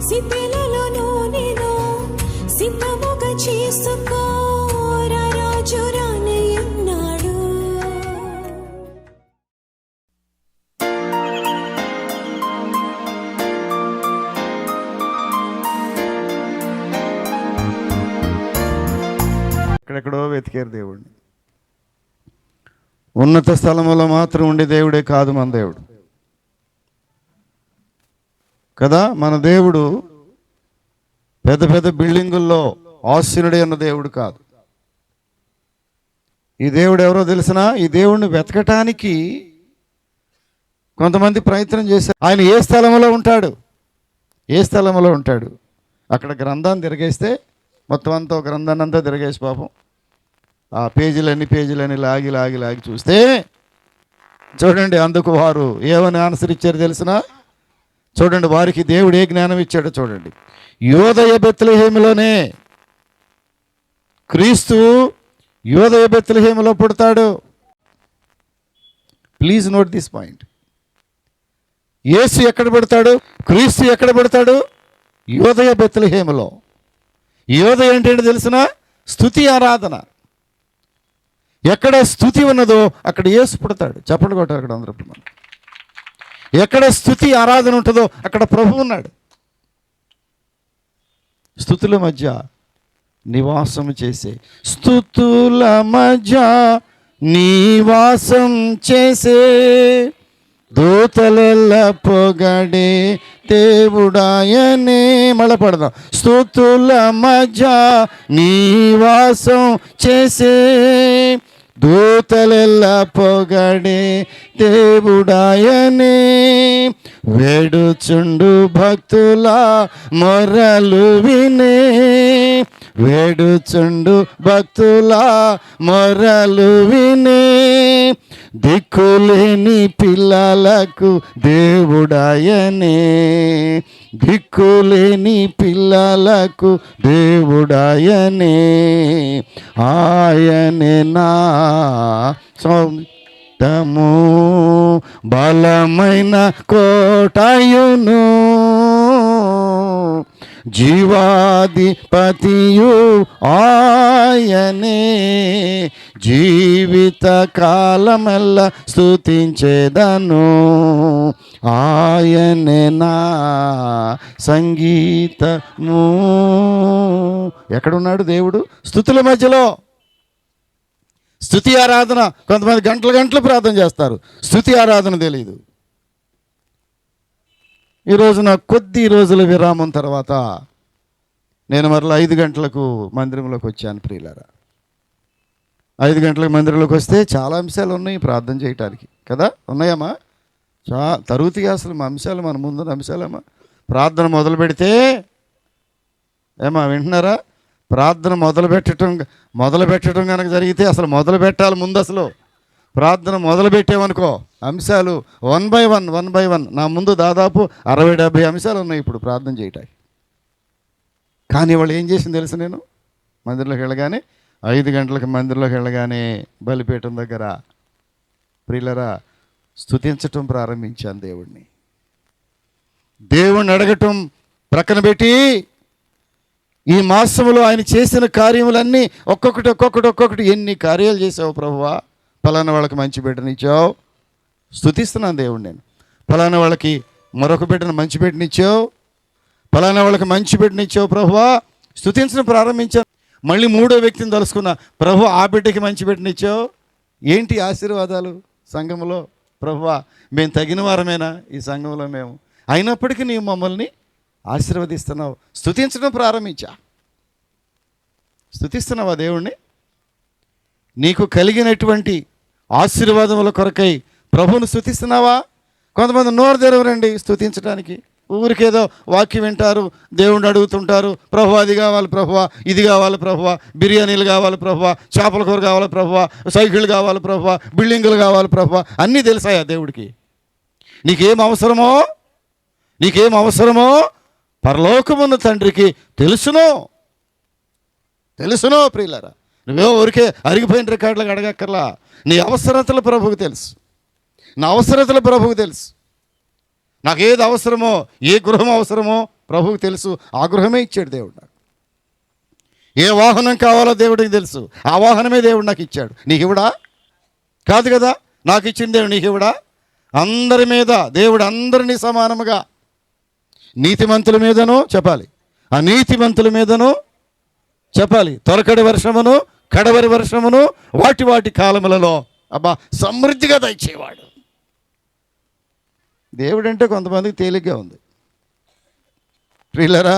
సిద్ధలలో నేను సిద్ధముగా చేసుకో రాజు రానయ్యున్నాడు. ఎక్కడెక్కడో వెతికారు దేవుడిని. ఉన్నత స్థలములో మాత్రం ఉండే దేవుడే కాదు మన దేవుడు కదా. మన దేవుడు పెద్ద పెద్ద బిల్డింగుల్లో ఆసీనుడే అన్న దేవుడు కాదు. ఈ దేవుడు ఎవరో తెలిసినా, ఈ దేవుడిని వెతకటానికి కొంతమంది ప్రయత్నం చేశారు. ఆయన ఏ స్థలంలో ఉంటాడు, ఏ స్థలంలో ఉంటాడు? అక్కడ గ్రంథాన్ని తిరగేస్తే మొత్తం అంతా గ్రంథాన్ని అంతా తిరగేసి పాపం ఆ పేజీలన్నీ లాగి లాగి లాగి చూస్తే చూడండి, అందుకు వారు ఏమని ఆన్సర్ ఇచ్చారు తెలిసిన? చూడండి, వారికి దేవుడు ఏ జ్ఞానం ఇచ్చాడో చూడండి. యోదయ బెత్లెహేములోనే క్రీస్తు యోదయ బెత్లెహేములో పుడతాడు. Please note this point. యేసు ఎక్కడ పుడతాడు? క్రీస్తు ఎక్కడ పుడతాడు? యోదయ బెత్లెహేములో. యోదయ ఏంటంటే తెలిసిన? స్తుతి ఆరాధన. ఎక్కడ స్తుతి ఉన్నదో అక్కడ యేసు పుడతాడు. చెప్పండి కొట్టారు అక్కడ అందరూ. మనం ఎక్కడ స్తుతి ఆరాధన ఉంటుందో అక్కడ ప్రభు ఉన్నాడు. స్తుతుల మధ్య నివాసం చేసే, స్తుతుల మధ్య నివాసం చేసే, దూతలెల్ల పొగడే దేవుడాయనే. మళ్ళీ పడదాం. స్తుతుల మధ్య నివాసం చేసే, దూతలెల్ల పొగడే దేవుడాయనే. వేడుచుండు భక్తుల మొరలు వినే, వేడుచుండు భక్తుల మొరలు వినే. దిక్కులేని పిల్లలకు దేవుడాయనే, దిక్కులేని పిల్లలకు దేవుడాయనే. ఆయనే నా సొంతము, బలమైన కోటయును, జీవాధిపతియు ఆయనే. జీవిత కాలమెల్ల స్తుతించేదను, ఆయనే నా సంగీతము. ఎక్కడున్నాడు దేవుడు? స్తుతుల మధ్యలో. స్తుతి ఆరాధన. కొంతమంది గంటలు గంటలు ప్రార్థన చేస్తారు, స్తుతి ఆరాధన తెలియదు. ఈరోజున కొద్ది రోజుల విరామం తర్వాత నేను మరలా 5 గంటలకు మందిరంలోకి వచ్చాను ప్రియులారా. 5 గంటలకు మందిరంలోకి వస్తే చాలా అంశాలు ఉన్నాయి ప్రార్థన చేయటానికి కదా. ఉన్నాయమ్మా? తరువుతిగా అసలు మా అంశాలు, మన ముందున్న అంశాలమ్మా. ప్రార్థన మొదలు పెడితే ఏమా వింటున్నారా? ప్రార్థన మొదలు పెట్టడం కనుక జరిగితే అసలు మొదలు పెట్టాలి ముందు. అసలు ప్రార్థన మొదలు పెట్టామనుకో, అంశాలు 1 by 1 నా ముందు దాదాపు 60-70 అంశాలు ఉన్నాయి ఇప్పుడు ప్రార్థన చేయటానికి. కానీ వాళ్ళు ఏం చేసింది తెలుసు? నేను మందిరంలోకి వెళ్ళగానే 5 గంటలకు మందిరంలోకి వెళ్ళగానే బలిపీఠం దగ్గర ప్రియులరా స్తుతించటం ప్రారంభించాను దేవుణ్ణి. దేవుణ్ణి అడగటం ప్రక్కన పెట్టి ఈ మాసంలో ఆయన చేసిన కార్యములన్నీ ఒక్కొక్కటి ఎన్ని కార్యాలు చేసావు ప్రభువా. ఫలానా వాళ్ళకి మంచి బిడ్డనిచ్చావు, స్తుతిస్తున్నాను దేవుడు. నేను ఫలానా వాళ్ళకి మరొక బిడ్డను మంచి బిడ్డనిచ్చావు, ఫలానా వాళ్ళకి మంచి బిడ్డనిచ్చావు ప్రభువా, స్తుతించడం ప్రారంభించాను. మళ్ళీ 3వ వ్యక్తిని తలుసుకున్నా, ప్రభు ఆ బిడ్డకి మంచి బిడ్డనిచ్చావు. ఏంటి ఆశీర్వాదాలు సంఘంలో? ప్రభువా మేము తగిన వారమేనా ఈ సంఘంలో? మేము అయినప్పటికీ నీవు మమ్మల్ని ఆశీర్వదిస్తున్నావు. స్తుతించడం ప్రారంభించా. స్తుతిస్తున్నావా దేవుణ్ణి? నీకు కలిగినటువంటి ఆశీర్వాదముల కొరకై ప్రభువును స్తుతిస్తున్నావా? కొంతమంది నోరు తెరవరండి స్తుతించడానికి. ఊరికేదో వాక్యం వింటారు, దేవుణ్ణి అడుగుతుంటారు, ప్రభువా అది కావాలి ప్రభువా, ఇది కావాలి ప్రభువా, బిర్యానీలు కావాలి ప్రభువా, చేపల కూర కావాలి ప్రభువా, సైకిళ్ళు కావాలి ప్రభువా, బిల్డింగులు కావాలి ప్రభువా. అన్నీ తెలుసాయా దేవుడికి? నీకేం అవసరమో పరలోకమున్న తండ్రికి తెలుసును ప్రియులారా. నువ్వేమో ఊరికే అరిగిపోయిన రికార్డులకు అడగక్కర్లా. నీ అవసరతలు ప్రభువుకు తెలుసు, నా అవసరతలు ప్రభువుకు తెలుసు. నాకు ఏది అవసరమో, ఏ గృహం అవసరమో ప్రభువుకు తెలుసు, ఆ గృహమే ఇచ్చాడు దేవుడు నాకు. ఏ వాహనం కావాలో దేవుడికి తెలుసు, ఆ వాహనమే దేవుడు నాకు ఇచ్చాడు. నీకు ఇవ్వడా? కాదు కదా. నాకు ఇచ్చిన దేవుడు నీకు ఇవ్వడా? అందరి మీద దేవుడు అందరినీ సమానముగా, నీతిమంతుల మీదను చెప్పాలి, అనీతిమంతుల మీదను చెప్పాలి, తొరకడి వర్షమును కడవరి వర్షమును వాటి వాటి కాలములలో అబ్బా సమృద్ధిగా దయచేవాడు. దేవుడు అంటే కొంతమందికి తేలిగ్గా ఉంది. ప్రియులరా,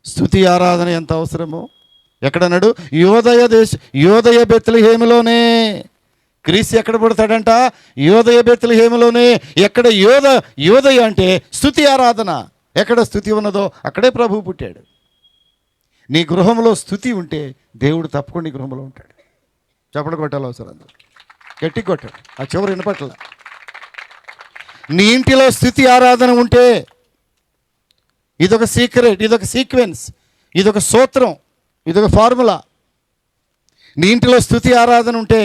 స్తుతి ఆరాధన ఎంత అవసరమో. ఎక్కడన్నాడు? యోదయ బెత్లెహేములోనే. క్రీస్తు ఎక్కడ పుడతాడంట? యోదయ బెత్లెహేములోనే. ఎక్కడ యోదయ అంటే స్తుతి ఆరాధన. ఎక్కడ స్తుతి ఉన్నదో అక్కడే ప్రభువు పుట్టాడు. నీ గృహంలో స్తుతి ఉంటే దేవుడు తప్పకుండా నీ గృహంలో ఉంటాడు. చప్పట్లు కొట్టాలి అవసరం, అందరూ గట్టి కొట్టాడు. ఆ చివరి వినపట్ల. నీ ఇంటిలో స్తుతి ఆరాధన ఉంటే ఇదొక సీక్రెట్, ఇదొక సీక్వెన్స్, ఇదొక సూత్రం, ఇదొక ఫార్ములా. నీ ఇంటిలో స్తుతి ఆరాధన ఉంటే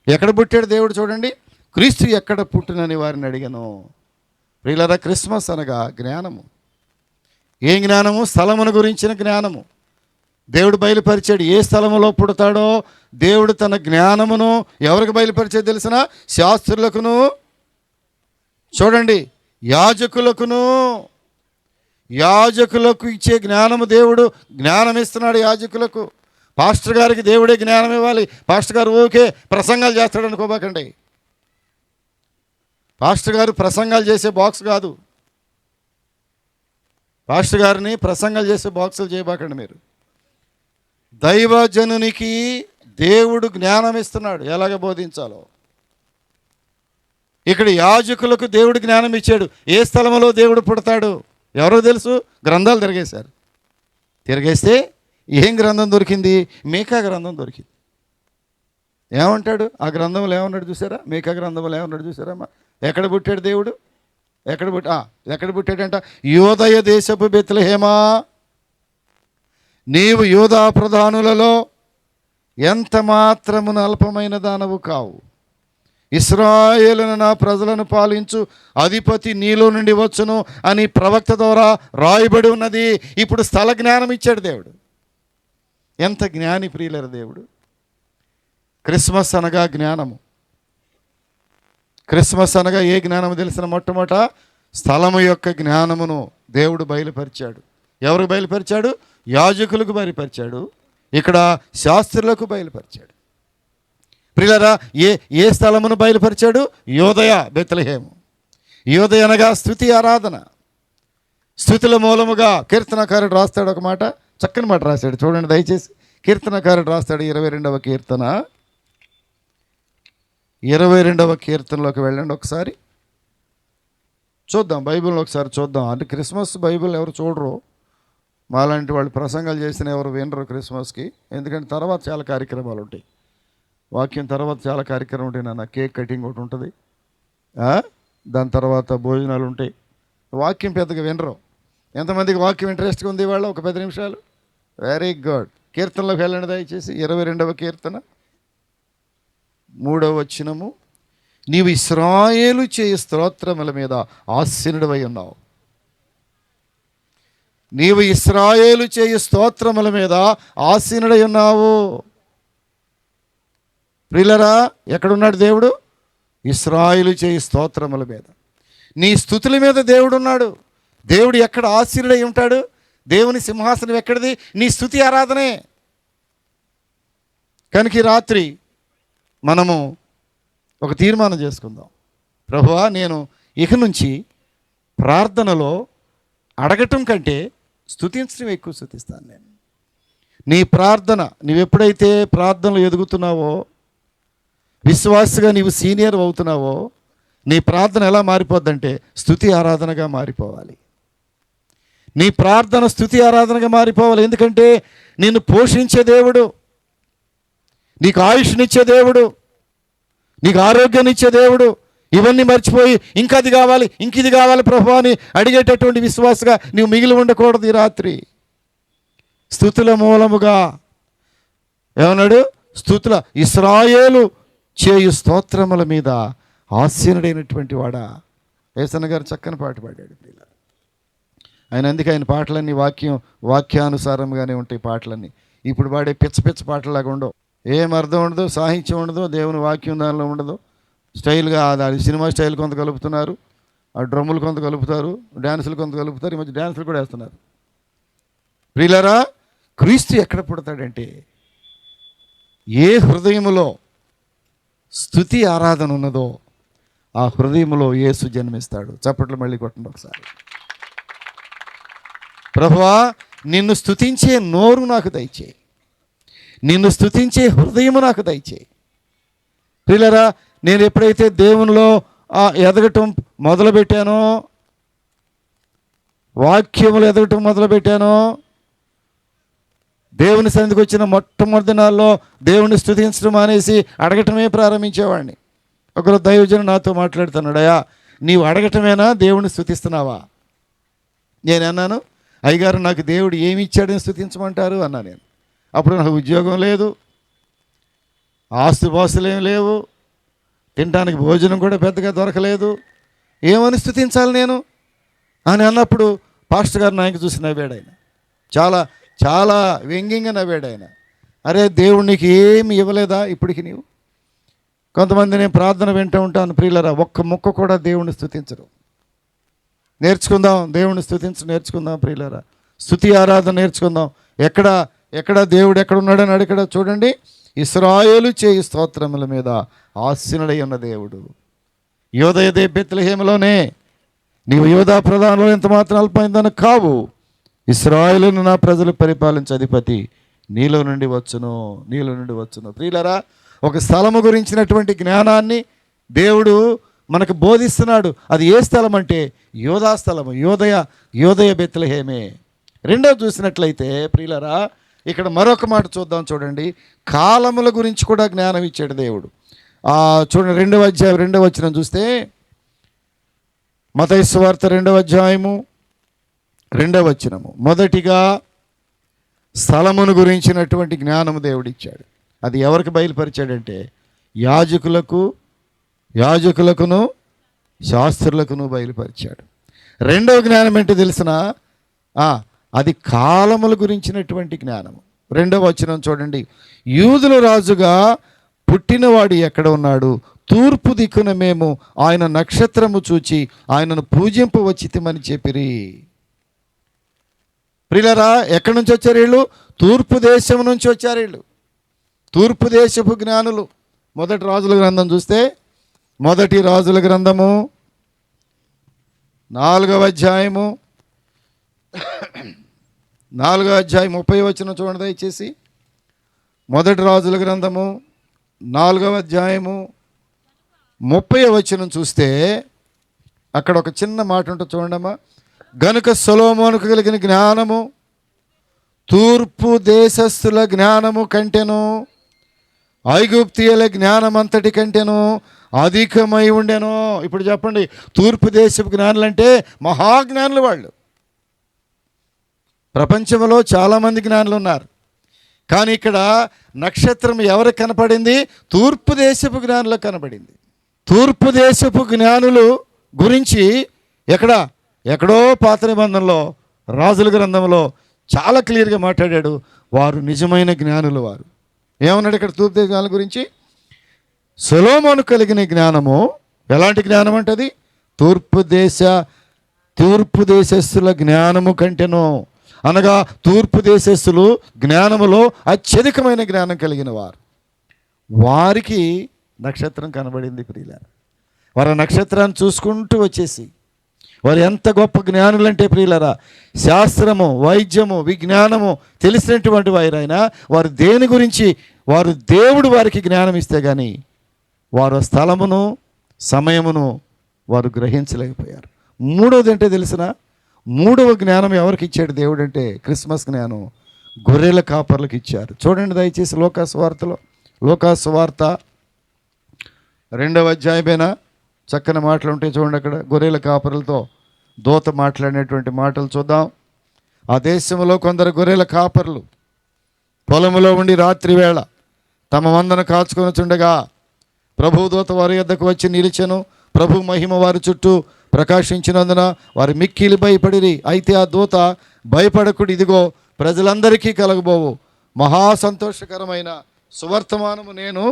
ఎక్కడ పుట్టాడు దేవుడు చూడండి. క్రీస్తు ఎక్కడ పుట్టినని వారిని అడిగాను. ప్రియులారా, క్రిస్మస్ అనగా జ్ఞానము. ఏం జ్ఞానము? స్థలమును గురించిన జ్ఞానము. దేవుడు బయలుపరిచాడు. ఏ స్థలములో పుడతాడో దేవుడు తన జ్ఞానమును ఎవరికి బయలుపరిచాడు తెలిసిన? శాస్త్రులకును, చూడండి, యాజకులకు ఇచ్చే జ్ఞానము. దేవుడు జ్ఞానం ఇస్తున్నాడు యాజకులకు. పాస్టర్ గారికి దేవుడే జ్ఞానం ఇవ్వాలి. పాస్టర్ గారు ఓకే ప్రసంగాలు చేస్తాడు అనుకోబాకండి. పాస్టర్ గారు ప్రసంగాలు చేసే బాక్స్ కాదు. పాస్టర్ గారిని ప్రసంగాలు చేసే బాక్సులు చేయబాకండి మీరు. దైవజనునికి దేవుడు జ్ఞానం ఇస్తున్నాడు, ఎలాగ బోధించాలో. ఇక్కడ యాజకులకు దేవుడు జ్ఞానం ఇచ్చాడు. ఏ స్థలంలో దేవుడు పుడతాడు ఎవరో తెలుసు? గ్రంథాలు తిరిగేస్తే ఏం గ్రంథం దొరికింది? మీకా గ్రంథం దొరికింది. ఏమంటాడు ఆ గ్రంథంలో? ఏమన్నాడు చూసారా? మీకా గ్రంథంలో ఏమన్నాడు చూసారమ్మా? ఎక్కడ పుట్టాడు దేవుడు? ఎక్కడ పుట్టాడంట? యోదయ దేశపు బెత్లెహేమా, నీవు యోధా ప్రధానులలో ఎంత మాత్రమున అల్పమైన దానవు కావు. ఇశ్రాయేలును నా ప్రజలను పాలించు అధిపతి నీలో నుండి వచ్చును అని ప్రవక్త ద్వారా రాయబడి ఉన్నది. ఇప్పుడు స్థల జ్ఞానం ఇచ్చాడు దేవుడు. ఎంత జ్ఞాని ప్రియులర దేవుడు. క్రిస్మస్ అనగా జ్ఞానము. క్రిస్మస్ అనగా ఏ జ్ఞానము తెలిసిన? మొట్టమొదట స్థలము యొక్క జ్ఞానమును దేవుడు బయలుపరిచాడు. ఎవరు బయలుపరిచాడు? యాజకులకు బయలుపరిచాడు. ఇక్కడ శాస్త్రులకు బయలుపరిచాడు. ప్రియులారా, ఏ స్థలమును బయలుపరిచాడు? యోదయ బెత్లెహేము. యోదయ అనగా స్తుతి ఆరాధన. స్తుతుల మూలముగా కీర్తనకారుడు రాస్తాడు ఒక మాట, చక్కని మాట రాశాడు. చూడండి దయచేసి. కీర్తనకారుడు రాస్తాడు 22వ కీర్తన. 22వ కీర్తనలోకి వెళ్ళండి ఒకసారి. చూద్దాం బైబిల్ని ఒకసారి చూద్దాం. అంటే క్రిస్మస్ బైబిల్ ఎవరు చూడరు, మాలాంటి వాళ్ళు ప్రసంగాలు చేసిన ఎవరు వినరు క్రిస్మస్కి. ఎందుకంటే తర్వాత చాలా కార్యక్రమాలు ఉంటాయి. వాక్యం తర్వాత చాలా కార్యక్రమం ఉంటాయి. నాన్న కేక్ కటింగ్ ఒకటి ఉంటుంది, దాని తర్వాత భోజనాలు ఉంటాయి. వాక్యం పెద్దగా వినరు. ఎంతమందికి వాక్యం ఇంట్రెస్ట్గా ఉంది వాళ్ళ? ఒక 10 నిమిషాలు. Very good. కీర్తనలోకి వెళ్ళండి దయచేసి. 22వ కీర్తన 3వ వచనము. నీవు ఇశ్రాయేలు చేయి స్తోత్రముల మీద ఆసీనుడవై ఉన్నావు. నీవు ఇశ్రాయేలు చేయి స్తోత్రముల మీద ఆసీనుడై ఉన్నావు. ప్రియులరా, ఎక్కడున్నాడు దేవుడు? ఇశ్రాయేలు చేయి స్తోత్రముల మీద. నీ స్తుతుల మీద దేవుడు ఉన్నాడు. దేవుడు ఎక్కడ ఆసీనుడై ఉంటాడు? దేవుని సింహాసనం ఎక్కడిది? నీ స్తుతి ఆరాధనే. కనుక ఈ రాత్రి మనము ఒక తీర్మానం చేసుకుందాం. ప్రభువా, నేను ఇక నుంచి ప్రార్థనలో అడగటం కంటే స్తుతించడం ఎక్కువ స్తుతిస్తాను. నేను నీ ప్రార్థన, నీవెప్పుడైతే ప్రార్థనలు ఎదుగుతున్నావో, విశ్వాసగా నీవు సీనియర్ అవుతున్నావో, నీ ప్రార్థన ఎలా మారిపోద్దంటే స్తుతి ఆరాధనగా మారిపోవాలి. నీ ప్రార్థన స్తుతి ఆరాధనగా మారిపోవాలి. ఎందుకంటే నిన్ను పోషించే దేవుడు, నీకు ఆయుష్నిచ్చే దేవుడు, నీకు ఆరోగ్యాన్ని ఇచ్చే దేవుడు. ఇవన్నీ మర్చిపోయి ఇంకా అది కావాలి, ఇంక ఇది కావాలి ప్రభువా అని అడిగేటటువంటి విశ్వాసగా నీవు మిగిలి ఉండకూడదు. ఈ రాత్రి స్తుతుల మూలముగా ఏమన్నాడు? స్తుతుల ఇశ్రాయేలు చేయు స్తోత్రముల మీద ఆసీనుడైనటువంటి వాడా. యేసన్న గారు చక్కని పాట పాడాడు. అందుకే ఆయన పాటలన్నీ వాక్యానుసారంగానే ఉంటాయి పాటలన్నీ. ఇప్పుడు పాడే పిచ్చ పాటలాగా ఉండవు, ఏం అర్థం ఉండదు, సాహిత్యం ఉండదు, దేవుని వాక్యం దానిలో ఉండదు. స్టైల్గా అది సినిమా స్టైల్ కొంత కలుపుతున్నారు, ఆ డ్రమ్ములు కొంత కలుపుతారు, డ్యాన్సులు కొంత కలుపుతారు, ఈ మధ్య డ్యాన్సులు కూడా వేస్తున్నారు. ప్రియులారా, క్రీస్తు ఎక్కడ పుడతాడంటే ఏ హృదయములో స్తుతి ఆరాధన ఉన్నదో ఆ హృదయంలో యేసు జన్మిస్తాడు. చప్పట్లు మళ్ళీ కొట్టండి ఒకసారి. ప్రభువా, నిన్ను స్తుతించే నోరు నాకు దయచేయి, నిన్ను స్తుతించే హృదయము నాకు దయచేయి. ప్రియులారా, నేను ఎప్పుడైతే దేవునిలో ఎదగటం మొదలుపెట్టానో, వాక్యములు ఎదగటం మొదలుపెట్టానో, దేవుని సన్నిధికి వచ్చిన మొట్టమొదటి నాల్లో దేవుని స్తుతించడం అనేసి అడగటమే ప్రారంభించేవాడిని. ఒకరు దైవజనుడు నాతో మాట్లాడుతున్నాడు, అయ్యా నీవు అడగటమేనా దేవుని స్తుతిస్తున్నావా? నేను అన్నాను, అయ్యగారు నాకు దేవుడు ఏమి ఇచ్చాడని స్తుతించమంటారు అన్నా నేను. అప్పుడు నాకు ఉద్యోగం లేదు, ఆస్తుపాస్తులు ఏం లేవు, తినడానికి భోజనం కూడా పెద్దగా దొరకలేదు, ఏమని స్తుతించాలి నేను అని అన్నప్పుడు పాస్టర్ గారు నాయకు చూసి నవ్వాడు. ఆయన చాలా చాలా వ్యంగ్యంగా నవ్వాడు. ఆయన, అరే దేవుడు నీకు ఏమి ఇవ్వలేదా ఇప్పటికి? నీవు కొంతమంది నేను ప్రార్థన వింటూ ఉంటాను ప్రియులరా, ఒక్క ముక్క కూడా దేవుణ్ణి స్తుతించరు. నేర్చుకుందాం, దేవుణ్ణి నేర్చుకుందాం ప్రియులరా, స్తుతి ఆరాధన నేర్చుకుందాం. ఎక్కడ దేవుడు ఎక్కడున్నాడని అడిగాడు చూడండి. ఇశ్రాయేలు చేయి స్తోత్రముల మీద ఆసీనుడై ఉన్న దేవుడు. యోదయదే బెత్లెహేములోనే, నీవు యోధా ప్రధానంలో ఎంత మాత్రం అల్పమైందని కావు, ఇశ్రాయేలును నా ప్రజలు పరిపాలించే అధిపతి నీలో నుండి వచ్చును. ప్రియులరా, ఒక స్థలము గురించినటువంటి జ్ఞానాన్ని దేవుడు మనకు బోధిస్తున్నాడు. అది ఏ స్థలం అంటే యోధా స్థలము, యోదయ బెత్లెహేమే. రెండో చూసినట్లయితే ప్రియులరా, ఇక్కడ మరొక మాట చూద్దాం. చూడండి, కాలముల గురించి కూడా జ్ఞానం ఇచ్చాడు దేవుడు. చూడండి 2వ అధ్యాయం 2వ వచనం చూస్తే, మత్తయి సువార్త 2వ అధ్యాయము 2వ వచనము, మొదటిగా స్థలమును గురించినటువంటి జ్ఞానము దేవుడిచ్చాడు. అది ఎవరికి బయలుపరిచాడంటే యాజకులకును శాస్త్రులకును బయలుపరిచాడు. రెండవ జ్ఞానం ఏంటో తెలిసిన, అది కాలముల గురించినటువంటి జ్ఞానము. 2వ వచనం చూడండి, యూదుల రాజుగా పుట్టినవాడు ఎక్కడ ఉన్నాడు? తూర్పు దిక్కున మేము ఆయన నక్షత్రము చూచి ఆయనను పూజింపవచ్చితిమని చెప్పిరి. ప్రియులరా, ఎక్కడి నుంచి వచ్చారు వీళ్ళు? తూర్పు దేశం నుంచి వచ్చారు వీళ్ళు, తూర్పు దేశపు జ్ఞానులు. మొదటి రాజుల గ్రంథం చూస్తే, మొదటి రాజుల గ్రంథము 4వ అధ్యాయము 30వ వచనం చూడండి దయచేసి. మొదటి రాజుల గ్రంథము 4వ అధ్యాయము 30వ వచనం చూస్తే అక్కడ ఒక చిన్న మాట ఉంటుంది చూడండమ్మా. గనుక సొలొమోనుకు కలిగిన జ్ఞానము తూర్పు దేశస్థుల జ్ఞానము కంటెను, ఐగుప్తీయుల జ్ఞానం అంతటి కంటెను అధికమై ఉండెను. ఇప్పుడు చెప్పండి, తూర్పు దేశపు జ్ఞానులు అంటే మహాజ్ఞానులు వాళ్ళు. ప్రపంచంలో చాలామంది జ్ఞానులు ఉన్నారు, కానీ ఇక్కడ నక్షత్రం ఎవరికి కనపడింది? తూర్పు దేశపు జ్ఞానులకు కనపడింది. తూర్పు దేశపు జ్ఞానులు గురించి ఎక్కడో పాత నిబంధనలో రాజుల గ్రంథంలో చాలా క్లియర్గా మాట్లాడాడు. వారు నిజమైన జ్ఞానులు. వారు ఏమన్నాడు ఇక్కడ తూర్పు దేశ జ్ఞానుల గురించి? సొలొమోను కలిగిన జ్ఞానము ఎలాంటి జ్ఞానం అంటే అది తూర్పు దేశస్థుల జ్ఞానము కంటెను. అనగా తూర్పు దేశస్థులు జ్ఞానములో అత్యధికమైన జ్ఞానం కలిగిన వారు. వారికి నక్షత్రం కనబడింది ప్రియులారా. వారు నక్షత్రాన్ని చూసుకుంటూ వచ్చేసి వారు ఎంత గొప్ప జ్ఞానులంటే ప్రియులారా, శాస్త్రము, వైద్యము, విజ్ఞానము తెలిసినటువంటి వారైనా వారు దేని గురించి వారు దేవుడు వారికి జ్ఞానం ఇస్తే కానీ వారు స్థలమును సమయమును వారు గ్రహించలేకపోయారు. మూడవది అంటే తెలిసిన, మూడవ జ్ఞానం ఎవరికి ఇచ్చాడు దేవుడు అంటే క్రిస్మస్ జ్ఞానం గొర్రెల కాపర్లకు ఇచ్చారు. చూడండి దయచేసి లోకాసు వార్త 2వ అధ్యాయమైనా చక్కని మాటలు ఉంటాయి చూడండి. అక్కడ గొర్రెల కాపరులతో దూత మాట్లాడినటువంటి మాటలు చూద్దాం. ఆ దేశంలో కొందరు గొర్రెల కాపరులు పొలములో ఉండి రాత్రి వేళ తమ మందను కాచుకొని చుండగా ప్రభు దూత వారి యొద్దకు వచ్చి నిలిచెను. ప్రభు మహిమ వారి చుట్టూ ప్రకాశించినందున వారి మిక్కిలి భయపడిరి. అయితే ఆ దూత భయపడకుడు, ఇదిగో ప్రజలందరికీ కలగబోవు మహా సంతోషకరమైన సువర్తమానము నేను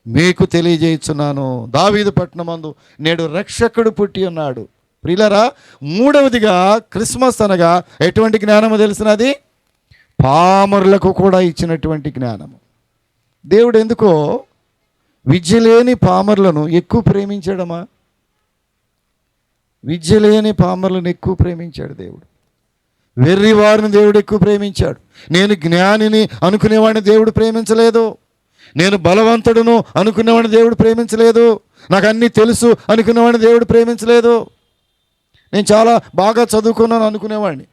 మీకు తెలియజేయుచున్నాను. దావీదు పట్టణమందు నేడు రక్షకుడు పుట్టి ఉన్నాడు. ప్రియులారా, మూడవదిగా క్రిస్మస్ అనగా ఎటువంటి జ్ఞానము తెలిసినది? పామరులకు కూడా ఇచ్చినటువంటి జ్ఞానము. దేవుడు ఎందుకో విద్య లేని పామరులను ఎక్కువ ప్రేమించాడమా? విద్య లేని పామరులను ఎక్కువ ప్రేమించాడు దేవుడు. వెర్రి వారిని దేవుడు ఎక్కువ ప్రేమించాడు. నేను జ్ఞానిని అనుకునేవాడిని దేవుడు ప్రేమించలేదు. నేను బలవంతుడును అనుకునేవాడిని దేవుడు ప్రేమించలేదు. నాకు అన్నీ తెలుసు అనుకునేవాడిని దేవుడు ప్రేమించలేదు. నేను చాలా బాగా చదువుకున్నాను అనుకునేవాడిని.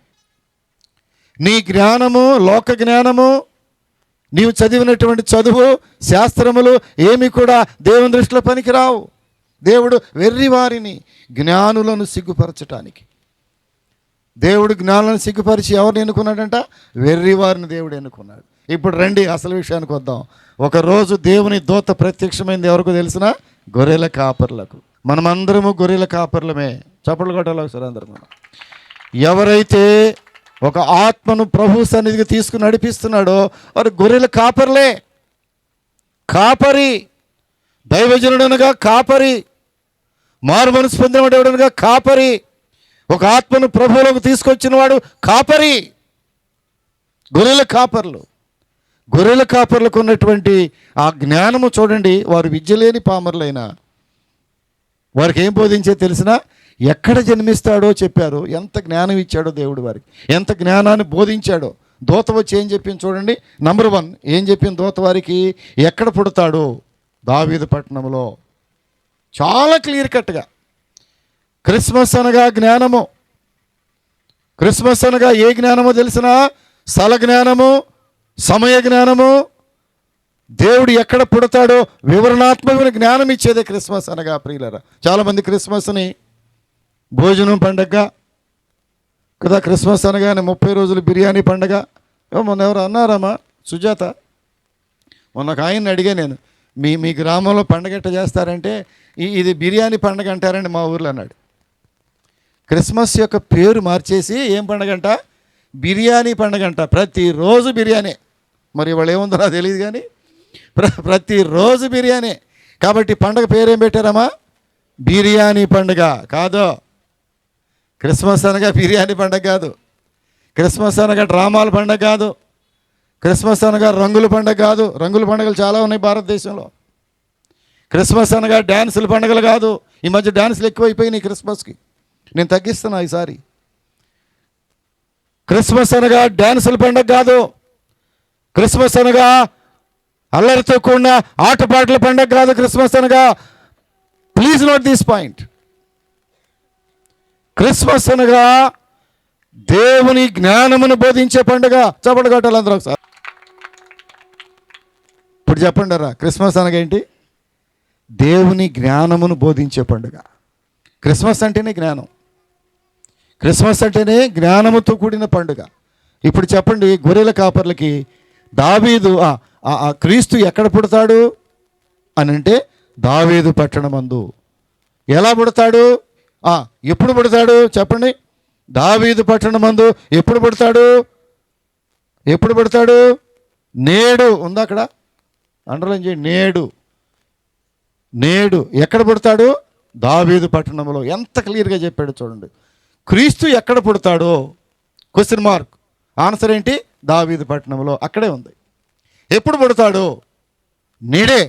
నీ జ్ఞానము, లోక జ్ఞానము, నీవు చదివినటువంటి చదువు, శాస్త్రములు ఏమి కూడా దేవుని దృష్టిలో పనికిరావు. దేవుడు వెర్రి వారిని, జ్ఞానులను సిగ్గుపరచటానికి, దేవుడు జ్ఞానులను సిగ్గుపరిచి ఎవరిని ఎన్నుకున్నాడంట? వెర్రి వారిని దేవుడు ఎన్నుకున్నాడు. ఇప్పుడు రండి అసలు విషయానికి వద్దాం. ఒకరోజు దేవుని దూత ప్రత్యక్షమైంది ఎవరికి తెలిసిన? గొర్రెల కాపర్లకు. మనమందరము గొర్రెల కాపర్లమే. చప్పట్లు కొట్టాలి ఒకసారి అందరం. ఎవరైతే ఒక ఆత్మను ప్రభు సన్నిధికి తీసుకుని నడిపిస్తున్నాడో వారు గొర్రెల కాపర్లే. కాపరి, దైవజనుడనగా కాపరి, మారు మనసు పొందినవాడనగా కాపరి, ఒక ఆత్మను ప్రభువులోకి తీసుకొచ్చిన వాడు కాపరి. గొర్రెల కాపర్లు. గొర్రెల కాపర్లకు ఉన్నటువంటి ఆ జ్ఞానము చూడండి. వారు విద్య లేని పామరులైనా వారికి ఏం బోధించే తెలిసినా ఎక్కడ జన్మిస్తాడో చెప్పారు. ఎంత జ్ఞానం ఇచ్చాడో దేవుడు వారికి, ఎంత జ్ఞానాన్ని బోధించాడో. దూత వచ్చి ఏం చెప్పింది చూడండి. నంబర్ 1 ఏం చెప్పింది దూత వారికి? ఎక్కడ పుడతాడో? దావీదు పట్టణంలో. చాలా క్లియర్ కట్గా. క్రిస్మస్ అనగా జ్ఞానము. క్రిస్మస్ అనగా ఏ జ్ఞానమో తెలిసిన? స్థల జ్ఞానము, సమయ జ్ఞానము, దేవుడు ఎక్కడ పుడతాడో వివరణాత్మకమైన జ్ఞానం ఇచ్చేదే క్రిస్మస్ అనగా. ప్రియులారా, చాలామంది క్రిస్మస్ని భోజనం పండగ కదా. క్రిస్మస్ అనగానే 30 రోజులు బిర్యానీ పండగ. మొన్న ఎవరు అన్నారమ్మా, సుజాత, మొన్న ఒక ఆయన్ని అడిగా నేను, మీ గ్రామంలో పండగ ఎట్ట చేస్తారంటే ఇది బిర్యానీ పండగ అంటారండి మా ఊర్లో అన్నాడు. క్రిస్మస్ యొక్క పేరు మార్చేసి ఏం పండగ అంట? బిర్యానీ పండగ అంట. ప్రతిరోజు బిర్యానీ. మరి వాళ్ళు ఏముందో నాకు తెలియదు కానీ ప్రతిరోజు బిర్యానీ. కాబట్టి పండగ పేరు ఏం పెట్టారమ్మా? బిర్యానీ పండుగ కాదు. క్రిస్మస్ అనగా బిర్యానీ పండగ కాదు. క్రిస్మస్ అనగా డ్రామాల పండగ కాదు. క్రిస్మస్ అనగా రంగుల పండగ కాదు. రంగుల పండుగలు చాలా ఉన్నాయి భారతదేశంలో. క్రిస్మస్ అనగా డ్యాన్సుల పండుగలు కాదు. ఈ మధ్య డ్యాన్సులు ఎక్కువైపోయినాయి క్రిస్మస్కి. నేను తగ్గిస్తున్నా ఈసారి. క్రిస్మస్ అనగా డ్యాన్సుల పండగ కాదు. క్రిస్మస్ అనగా అల్లరితో కూడిన ఆటపాటల పండగ కాదు. క్రిస్మస్ అనగా, please note this point, Christmas అనగా దేవుని జ్ఞానమును బోధించే పండుగ. చప్పట్లు కొట్టాలి అందరూ ఒకసారి. ఇప్పుడు చెప్పండి రా, క్రిస్మస్ అనగా ఏంటి? దేవుని జ్ఞానమును బోధించే పండుగ. క్రిస్మస్ అంటేనే జ్ఞానం. క్రిస్మస్ అంటేనే జ్ఞానముతో కూడిన పండుగ. ఇప్పుడు చెప్పండి, గొర్రెల కాపర్లకి దావీదు క్రీస్తు ఎక్కడ పుడతాడు అని అంటే దావీదు పట్టణమందు. ఎలా పుడతాడు? ఎప్పుడు పుడతాడు చెప్పండి. దావీదు పట్టణమందు ఎప్పుడు పుడతాడు? ఎప్పుడు పుడతాడు? నేడు ఉంది అక్కడ, అండర్లైన్ చేయండి. నేడు. నేడు ఎక్కడ పుడతాడు? దావీదు పట్టణంలో. ఎంత క్లియర్గా చెప్పాడు చూడండి. క్రీస్తు ఎక్కడ పుడతాడో క్వశ్చన్ మార్క్. ఆన్సర్ ఏంటి? దావీదు పట్టణంలో. అక్కడే ఉంది. ఎప్పుడు పుడతాడు? నేడే.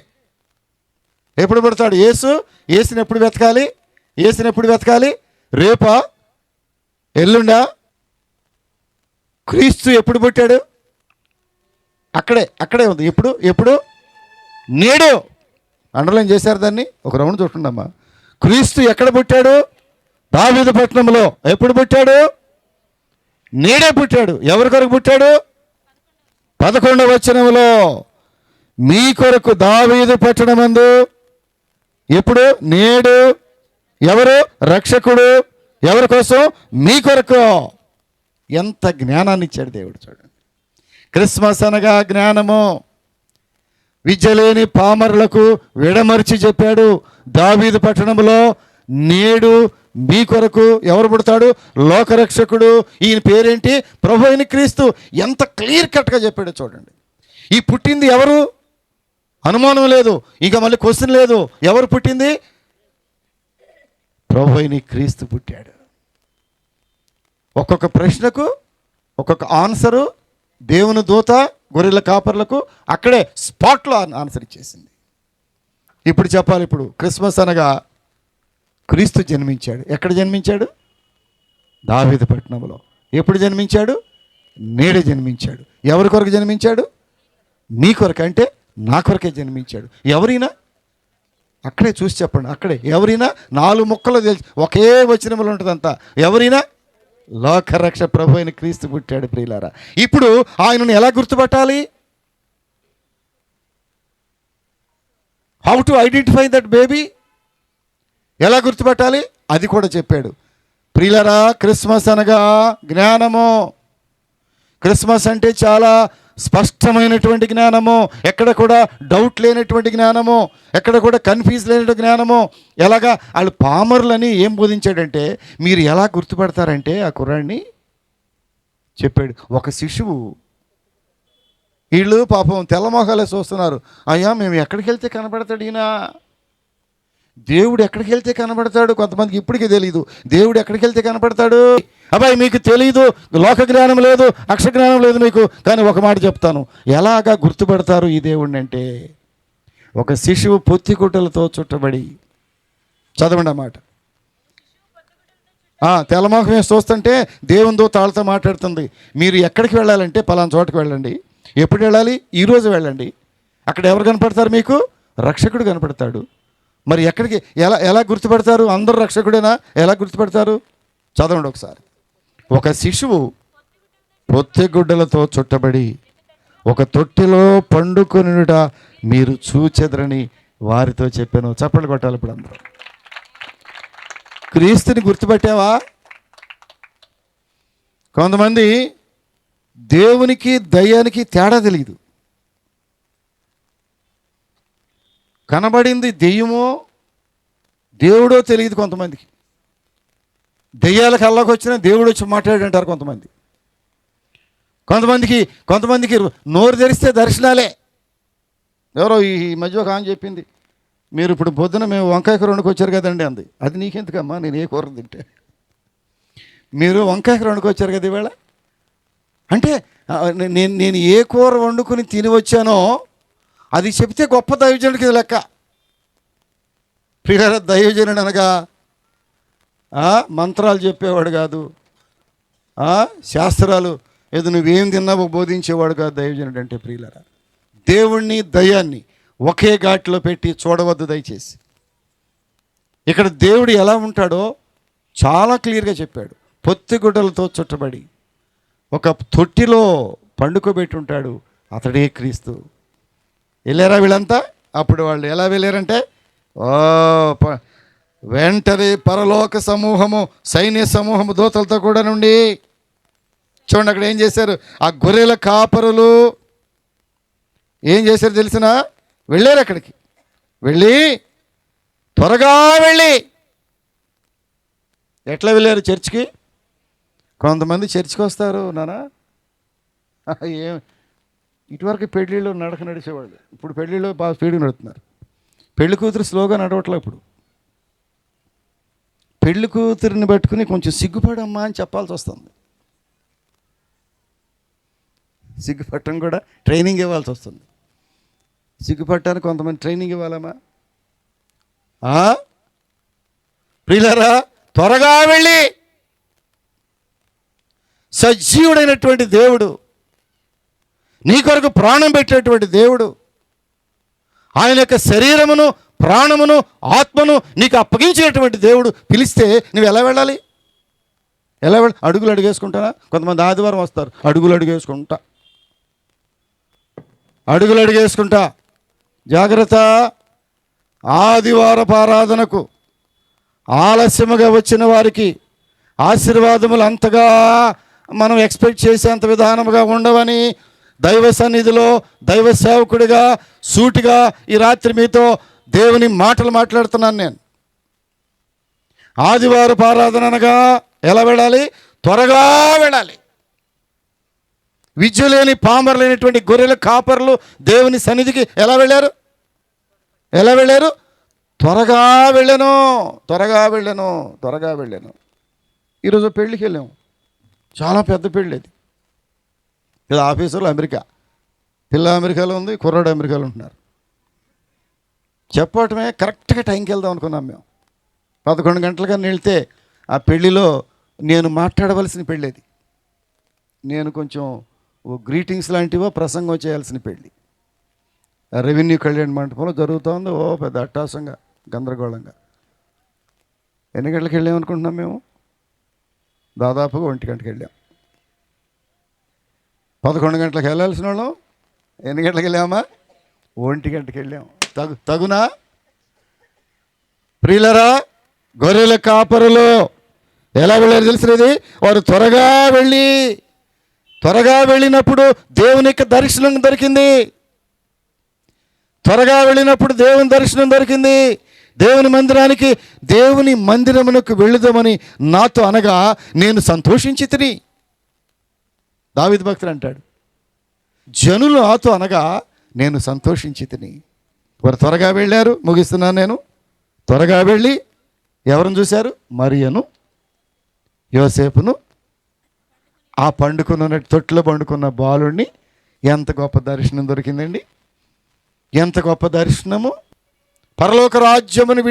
ఎప్పుడు పుడతాడు? యేసుని ఎప్పుడు వెతకాలి? యేసుని ఎప్పుడు వెతకాలి? రేపా? ఎల్లుండా? క్రీస్తు ఎప్పుడు పుట్టాడు? అక్కడే ఉంది. ఎప్పుడు? నేడు. అండర్లైన్ చేశారు దాన్ని. ఒక రౌండ్ చూడండమ్మా. క్రీస్తు ఎక్కడ పుట్టాడు? దావీదు పట్టణంలో. ఎప్పుడు పుట్టాడు? నేడే పుట్టాడు. ఎవరి కొరకు పుట్టాడు? 11వ వచనంలో, మీ కొరకు దావీదు పట్టణమందు. ఎప్పుడు? నేడు. ఎవరు? రక్షకుడు. ఎవరి కోసం? మీ కొరకు. ఎంత జ్ఞానాన్ని ఇచ్చాడు దేవుడు చూడండి. క్రిస్మస్ అనగా జ్ఞానము. విద్య లేని పామరులకు విడమర్చి చెప్పాడు. దావీదు పట్టణంలో నేడు మీ కొరకు ఎవరు పుడతాడు? లోకరక్షకుడు. ఈయన పేరేంటి? ప్రభు అయిన క్రీస్తు. ఎంత క్లియర్ కట్గా చెప్పాడో చూడండి. ఈ పుట్టింది ఎవరు? అనుమానం లేదు, ఇంకా మళ్ళీ క్వశ్చన్ లేదు. ఎవరు పుట్టింది? ప్రభు అయిన క్రీస్తు పుట్టాడు. ఒక్కొక్క ప్రశ్నకు ఒక్కొక్క ఆన్సరు దేవుని దూత గొర్రెల కాపర్లకు అక్కడే స్పాట్లో ఆన్సర్ ఇచ్చేసింది. ఇప్పుడు చెప్పాలి. ఇప్పుడు క్రిస్మస్ అనగా క్రీస్తు జన్మించాడు. ఎక్కడ జన్మించాడు? దావీదు పట్టణంలో. ఎప్పుడు జన్మించాడు? నేడే జన్మించాడు. ఎవరి కొరకు జన్మించాడు? నీ కొరకు, అంటే నా కొరకే జన్మించాడు. ఎవరైనా అక్కడే చూసి చెప్పండి. అక్కడే ఎవరైనా 4 ముక్కలు తెలిసి ఒకే వచనములు ఉంటుందంతా. ఎవరైనా లోకరక్ష ప్రభు అయిన క్రీస్తు పుట్టాడు ప్రియులారా. ఇప్పుడు ఆయనను ఎలా గుర్తుపట్టాలి? How to identify that baby? ఎలా గుర్తుపట్టాలి? అది కూడా చెప్పాడు. ప్రియులారా, క్రిస్మస్ అనగా జ్ఞానము. క్రిస్మస్ అంటే చాలా స్పష్టమైనటువంటి జ్ఞానము, ఎక్కడ కూడా డౌట్ లేనటువంటి జ్ఞానము, ఎక్కడ కూడా కన్ఫ్యూజ్ లేనటువంటి జ్ఞానము. ఎలాగా? వాళ్ళు పామరులని ఏం బోధించాడంటే, మీరు ఎలా గుర్తుపడతారంటే ఆ కుర్రాడిని చెప్పాడు. ఒక శిశువు, వీళ్ళు పాపం తెల్లమొహాలే చూస్తున్నారు. అయ్యా మేము ఎక్కడికి వెళ్తే కనబడతాడు ఈయన? దేవుడు ఎక్కడికి వెళ్తే కనబడతాడు? కొంతమందికి ఇప్పటికీ తెలియదు దేవుడు ఎక్కడికి వెళ్తే కనబడతాడు. అబ్బాయి మీకు తెలియదు, లోక జ్ఞానం లేదు, అక్షర జ్ఞానం లేదు మీకు. కానీ ఒక మాట చెప్తాను, ఎలాగా గుర్తుపడతారు ఈ దేవుడిని అంటే, ఒక శిశువు పొత్తిగుడ్డలతో చుట్టబడి. చదవండి అన్నమాట. తెల్లమోహం వేసి చూస్తుంటే దేవుని దూత తాళ్ళతో మాట్లాడుతుంది. మీరు ఎక్కడికి వెళ్ళాలంటే పలానా చోటకి వెళ్ళండి. ఎప్పుడు వెళ్ళాలి? ఈరోజు వెళ్ళండి. అక్కడ ఎవరు కనపడతారు మీకు? రక్షకుడు కనపడతాడు. మరి ఎక్కడికి ఎలా గుర్తుపడతారు? అందరూ రక్షకుడేనా? ఎలా గుర్తుపడతారు? చదవండి ఒకసారి. ఒక శిశువు పొత్తిగుడ్డలతో చుట్టబడి ఒక తొట్టిలో పండుకొనుట మీరు చూచెదరని వారితో చెప్పాను. చప్పట్లు కొట్టాలి ఇప్పుడు అందరూ. క్రీస్తుని గుర్తుపట్టావా? కొంతమంది దేవునికి దయ్యానికి తేడా తెలియదు. కనబడింది దెయ్యమో దేవుడో తెలియదు కొంతమందికి. దెయ్యాల కళ్ళకు వచ్చినా దేవుడు వచ్చి మాట్లాడంటారు కొంతమంది. కొంతమందికి నోరు తెరిస్తే దర్శనాలే. ఎవరో ఈ మధ్య ఒక ఆమె చెప్పింది, మీరు ఇప్పుడు పొద్దున మేము వంకాయ కూర వండుకొచ్చారు కదండి అంది. అది నీకెందుకమ్మా, నేను ఏ కూర తింటే? మీరు వంకాయ కూర వండుకొచ్చారు కదా ఈవేళ అంటే, నేను ఏ కూర వండుకుని తిని వచ్చానో అది చెప్తే గొప్ప దైవజనుడికి ఇది లెక్క. ప్రియులారా, దైవజనుడు అనగా మంత్రాలు చెప్పేవాడు కాదు, శాస్త్రాలు ఏదో నువ్వేం తిన్నావో బోధించేవాడు కాదు దైవజనుడు అంటే. ప్రియులారా, దేవుణ్ణి దయ్యాన్ని ఒకే ఘాట్లో పెట్టి చూడవద్దు దయచేసి. ఇక్కడ దేవుడు ఎలా ఉంటాడో చాలా క్లియర్గా చెప్పాడు. పొత్తిగుడ్డలతో చుట్టబడి ఒక తొట్టిలో పండుకోబెట్టి ఉంటాడు. అతడే క్రీస్తు. వెళ్ళారా వీళ్ళంతా? అప్పుడు వాళ్ళు ఎలా వెళ్ళారంటే, వెంటనే పరలోక సమూహము, సైన్య సమూహము దూతలతో కూడా నుండి. చూడండి అక్కడ ఏం చేశారు? ఆ గొర్రెల కాపరులు ఏం చేశారు తెలిసిన? వెళ్ళారు అక్కడికి. త్వరగా వెళ్ళి ఎట్లా వెళ్ళారు చర్చికి? కొంతమంది చర్చికి వస్తారు నానా, ఏం ఇటువరకు పెళ్ళిళ్ళు నడక నడిచేవాళ్ళు, ఇప్పుడు పెళ్ళిళ్ళు బాగా స్పీడ్గా నడుతున్నారు. పెళ్లి కూతురు స్లోగా నడవట్లే. ఇప్పుడు పెళ్లి కూతురిని పట్టుకుని కొంచెం సిగ్గుపడమ్మా అని చెప్పాల్సి వస్తుంది. సిగ్గుపట్టడం కూడా ట్రైనింగ్ ఇవ్వాల్సి వస్తుంది. సిగ్గుపట్టడానికి కొంతమంది ట్రైనింగ్ ఇవ్వాలమ్మా. ప్రియులారా, త్వరగా వెళ్ళి సజీవుడైనటువంటి దేవుడు, నీ కొరకు ప్రాణం పెట్టేటువంటి దేవుడు, ఆయన యొక్క శరీరమును, ప్రాణమును, ఆత్మను నీకు అప్పగించేటువంటి దేవుడు పిలిస్తే నువ్వు ఎలా వెళ్ళాలి? అడుగులు అడుగేసుకుంటానా? కొంతమంది ఆదివారం వస్తారు, అడుగులు అడుగేసుకుంటా. జాగ్రత్త. ఆదివారపు ఆరాధనకు ఆలస్యముగా వచ్చిన వారికి ఆశీర్వాదములు అంతగా మనం ఎక్స్పెక్ట్ చేసేంత విధానముగా ఉండవని దైవ సన్నిధిలో దైవ సేవకుడిగా సూటిగా ఈ రాత్రి మీతో దేవుని మాటలు మాట్లాడుతున్నాను నేను. ఆదివారపు ఆరాధన అనగా ఎలా వెళ్ళాలి? త్వరగా వెళ్ళాలి. విద్య లేని పామరు లేనటువంటి గొర్రెల కాపర్లు దేవుని సన్నిధికి ఎలా వెళ్ళారు? త్వరగా వెళ్ళాను. ఈరోజు పెళ్ళికి వెళ్ళాము. చాలా పెద్ద పెళ్ళి అది. ఇది ఆఫీసర్లు అమెరికా, పిల్ల అమెరికాలో ఉంది, కుర్రాడు అమెరికాలో ఉంటున్నారు. చెప్పటమే కరెక్ట్గా టైంకి వెళ్దాం అనుకున్నాం మేము. 11 గంటలకన్నా వెళ్తే ఆ పెళ్ళిలో నేను మాట్లాడవలసిన పెళ్ళి అది. నేను కొంచెం గ్రీటింగ్స్ లాంటివో ప్రసంగం చేయాల్సిన పెళ్ళి. రెవెన్యూ కళ్యాణ మండపంలో జరుగుతోంది. పెద్ద అట్టాసంగా, గందరగోళంగా. ఎన్ని గంటలకు వెళ్ళామనుకుంటున్నాం మేము? దాదాపుగా 1 గంటకి వెళ్ళాం. 11 గంటలకు వెళ్ళాల్సిన వాళ్ళం ఎన్ని గంటలకు వెళ్ళామా? 1 గంటకి వెళ్ళాం. తగునా? ప్రియులరా, గొర్రెల కాపరులు ఎలా వెళ్ళారు తెలిసినది? వారు త్వరగా వెళ్ళినప్పుడు దేవుని యొక్క దర్శనం దొరికింది. దేవుని మందిరానికి, దేవుని మందిరమునకు వెళుదామని నాతో అనగా నేను సంతోషించి తిని. దావీదు భక్తుడు అంటాడు, జనులు నాతో అనగా నేను సంతోషించి తిని. వారు త్వరగా వెళ్ళారు. ముగిస్తున్నాను నేను. త్వరగా వెళ్ళి ఎవరిని చూశారు? మరియను, యోసేపును, ఆ పండుకున్న తొట్టులో పండుకున్న బాలుడిని. ఎంత గొప్ప దర్శనం దొరికిందండి! ఎంత గొప్ప దర్శనము! పరలోక రాజ్యమును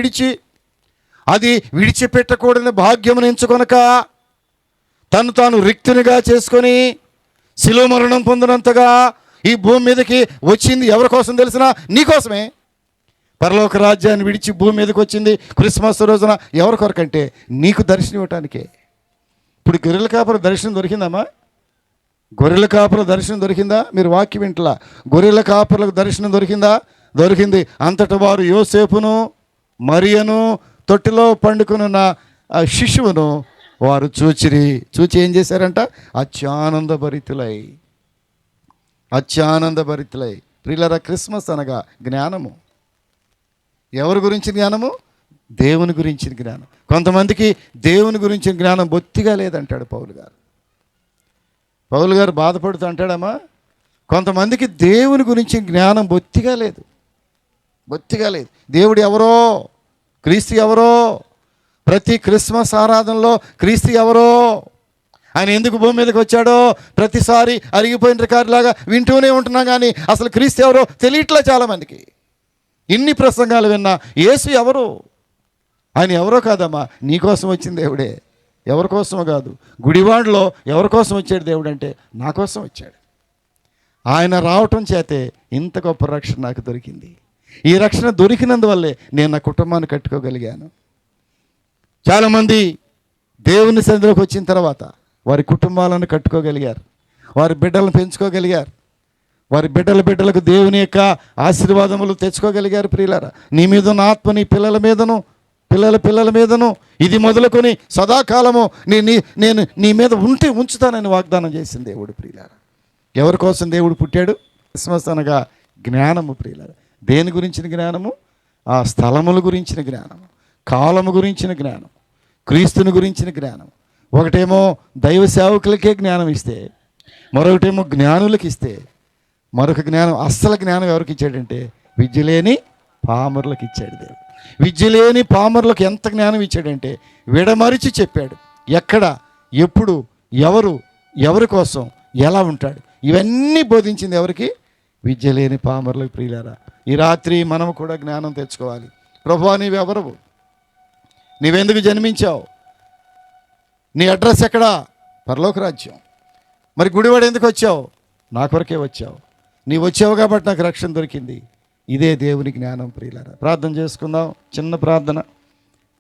అది విడిచిపెట్టకూడని భాగ్యమును ఎంచుకొనక తను తాను రిక్తునిగా చేసుకొని శిలువ మరణం పొందినంతగా ఈ భూమి మీదకి వచ్చింది ఎవరి కోసం తెలిసినా? నీకోసమే. పరలోక రాజ్యాన్ని విడిచి భూమి మీదకి వచ్చింది క్రిస్మస్ రోజున ఎవరి కొరకంటే నీకు దర్శనం ఇవ్వటానికే. ఇప్పుడు గొర్రెల కాపుర దర్శనం దొరికిందమ్మా? గొర్రెల కాపుర దర్శనం దొరికిందా? మీరు వాక్యం వింటలా. గొర్రెల కాపులకు దర్శనం దొరికిందా? దొరికింది. అంతట వారు యోసేపును, మరియను, తొట్టిలో పండుకున్న ఆ శిశువును వారు చూచి ఏం చేశారంట? అత్యానందభరితులై. ప్రియులారా, క్రిస్మస్ అనగా జ్ఞానము. ఎవరి గురించిన జ్ఞానము? దేవుని గురించిన జ్ఞానం. కొంతమందికి దేవుని గురించిన జ్ఞానం బొత్తిగా లేదంటాడు పౌలు గారు బాధపడుతూ అంటాడమ్మా, కొంతమందికి దేవుని గురించి జ్ఞానం బొత్తిగా లేదు. దేవుడు ఎవరో, క్రీస్తు ఎవరో, ప్రతి క్రిస్మస్ ఆరాధనలో క్రీస్తు ఎవరో, ఆయన ఎందుకు భూమి మీదకి వచ్చాడో ప్రతిసారి అరిగిపోయిన రికార్డులాగా వింటూనే ఉంటున్నాం, కానీ అసలు క్రీస్తు ఎవరో తెలియట్లే చాలామందికి. ఇన్ని ప్రసంగాలు విన్నా యేసు ఎవరు? ఆయన ఎవరో కాదమ్మా, నీకోసం వచ్చిన దేవుడే. ఎవరి కోసమో కాదు. గుడివాడలో ఎవరి కోసం వచ్చాడు దేవుడు అంటే నా కోసం వచ్చాడు. ఆయన రావటం చేతే ఇంత గొప్ప రక్షణ నాకు దొరికింది. ఈ రక్షణ దొరికినందువల్లే నేను నా కుటుంబాన్ని కట్టుకోగలిగాను. చాలామంది దేవుని సన్నిధిలోకి వచ్చిన తర్వాత వారి కుటుంబాలను కట్టుకోగలిగారు, వారి బిడ్డలను పెంచుకోగలిగారు, వారి బిడ్డలకు దేవుని యొక్క ఆశీర్వాదములు తెచ్చుకోగలిగారు. ప్రియులారా, నీ మీద ఉన్న ఆత్మ నీ పిల్లల మీదను, పిల్లల మీదను ఇది మొదలుకొని సదాకాలము నేను నీ మీద ఉంచుతానని వాగ్దానం చేసింది దేవుడు. ప్రియులారా, ఎవరి కోసం దేవుడు పుట్టాడు? క్రిస్మస్ అనగా జ్ఞానము. ప్రియులారా, దేని గురించిన జ్ఞానము? ఆ స్థలముల గురించిన జ్ఞానము, కాలము గురించిన జ్ఞానం, క్రీస్తుని గురించిన జ్ఞానం. ఒకటేమో దైవ సేవకులకే జ్ఞానం ఇస్తే, మరొకటేమో జ్ఞానులకు ఇస్తే, మరొక జ్ఞానం, అస్సలు జ్ఞానం ఎవరికి ఇచ్చాడంటే విద్య లేని పామరులకు ఇచ్చాడు దేవుడు. విద్య లేని పామరులకు ఎంత జ్ఞానం ఇచ్చాడంటే విడమరిచి చెప్పాడు. ఎక్కడ, ఎప్పుడు, ఎవరి కోసం, ఎలా ఉంటాడు, ఇవన్నీ బోధించింది ఎవరికి? విద్య లేని పామరులకు. ప్రియులారా, ఈ రాత్రి మనం కూడా జ్ఞానం తెచ్చుకోవాలి. ప్రభువా, నీవెవరు? నీవెందుకు జన్మించావు? నీ అడ్రస్ ఎక్కడా? పరలోక రాజ్యం. మరి గుడివాడ ఎందుకు వచ్చావు? నా కొరకే వచ్చావు. నీవు వచ్చావు కాబట్టి నాకు రక్షణ దొరికింది. ఇదే దేవుని జ్ఞానం. ప్రియులారా, ప్రార్థన చేసుకుందాం. చిన్న ప్రార్థన.